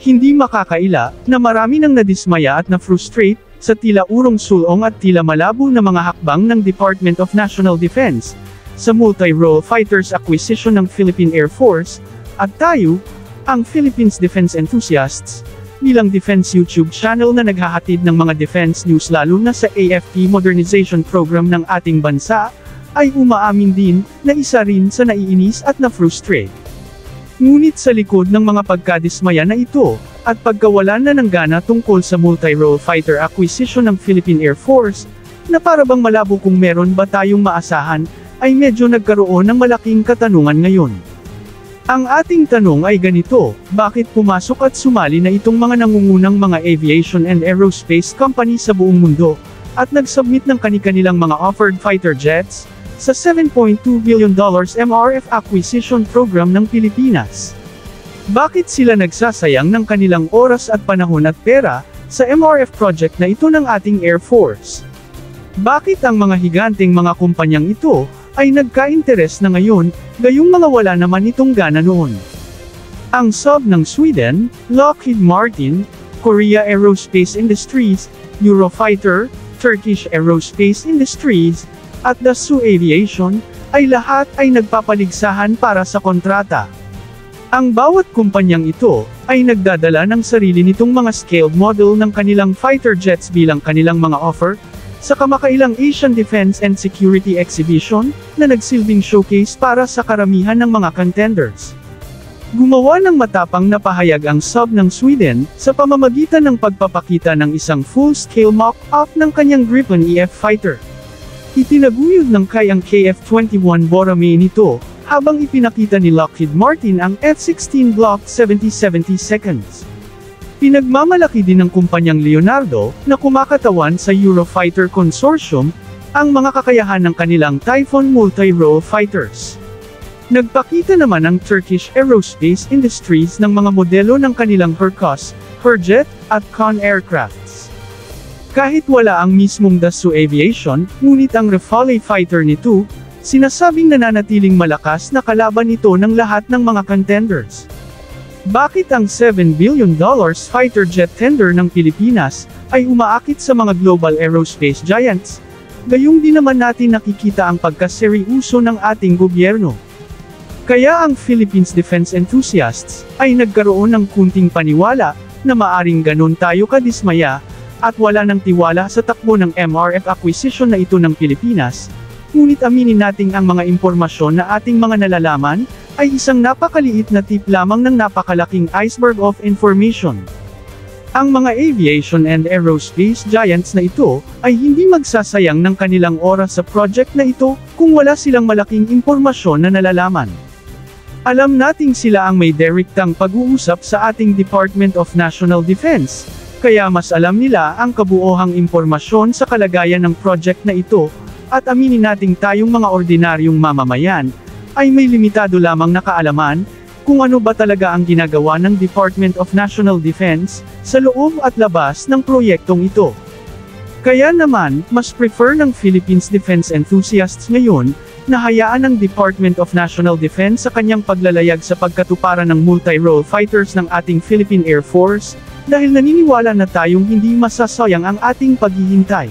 Hindi makakaila, na marami nang nadismaya at na-frustrate, sa tila urong sulong at tila malabo na mga hakbang ng Department of National Defense, sa multi-role fighters acquisition ng Philippine Air Force, at tayo, ang Philippines Defense Enthusiasts, bilang defense YouTube channel na naghahatid ng mga defense news lalo na sa AFP modernization program ng ating bansa, ay umaamin din, na isa rin sa naiinis at na-frustrate. Ngunit sa likod ng mga pagkadismaya na ito, at pagkawalan na ng gana tungkol sa multi-role fighter acquisition ng Philippine Air Force, na parabang malabo kung meron ba tayong maasahan, ay medyo nagkaroon ng malaking katanungan ngayon. Ang ating tanong ay ganito, bakit pumasok at sumali na itong mga nangungunang mga aviation and aerospace company sa buong mundo, at nag-submit ng kani-kanilang mga offered fighter jets, sa $7.2 billion MRF acquisition program ng Pilipinas? Bakit sila nagsasayang ng kanilang oras at panahon at pera, sa MRF project na ito ng ating Air Force? Bakit ang mga higanteng mga kumpanyang ito, ay nagka-interes na ngayon, gayong mga wala naman itong gana noon? Ang sub ng Sweden, Lockheed Martin, Korea Aerospace Industries, Eurofighter, Turkish Aerospace Industries, at Dassault Aviation, ay lahat ay nagpapaligsahan para sa kontrata. Ang bawat kumpanyang ito, ay nagdadala ng sarili nitong mga scaled model ng kanilang fighter jets bilang kanilang mga offer, sa kamakailang Asian Defense and Security Exhibition, na nagsilbing showcase para sa karamihan ng mga contenders. Gumawa ng matapang na pahayag ang sub ng Sweden, sa pamamagitan ng pagpapakita ng isang full-scale mock-up ng kanyang Gripen EF fighter. Itinaguyod ng kayang KF-21 Boramae nito, habang ipinakita ni Lockheed Martin ang F-16 Block 70-70 seconds. Pinagmamalaki din ng kumpanyang Leonardo, na kumakatawan sa Eurofighter Consortium, ang mga kakayahan ng kanilang Typhoon multi-role fighters. Nagpakita naman ang Turkish Aerospace Industries ng mga modelo ng kanilang Hercus, Herjet, at Con aircrafts. Kahit wala ang mismong Dassault Aviation, ngunit ang Rafale fighter nito, sinasabing nananatiling malakas na kalaban ito ng lahat ng mga contenders. Bakit ang $7 billion fighter jet tender ng Pilipinas, ay umaakit sa mga global aerospace giants? Gayong di naman natin nakikita ang pagkaseryoso ng ating gobyerno. Kaya ang Philippines Defense Enthusiasts, ay nagkaroon ng kunting paniwala, na maaring ganun tayo kadismaya, at wala ng tiwala sa takbo ng MRF acquisition na ito ng Pilipinas, ngunit aminin nating ang mga impormasyon na ating mga nalalaman, ay isang napakaliit na tip lamang ng napakalaking iceberg of information. Ang mga aviation and aerospace giants na ito, ay hindi magsasayang ng kanilang oras sa project na ito, kung wala silang malaking impormasyon na nalalaman. Alam nating sila ang may direktang pag-uusap sa ating Department of National Defense, kaya mas alam nila ang kabuohang impormasyon sa kalagayan ng project na ito, at aminin nating tayong mga ordinaryong mamamayan, ay may limitado lamang na kaalaman, kung ano ba talaga ang ginagawa ng Department of National Defense, sa loob at labas ng proyektong ito. Kaya naman, mas prefer ng Philippines Defense Enthusiasts ngayon, na hayaan ng Department of National Defense sa kanyang paglalayag sa pagkatuparan ng multi-role fighters ng ating Philippine Air Force, dahil naniniwala na tayong hindi masasayang ang ating paghihintay.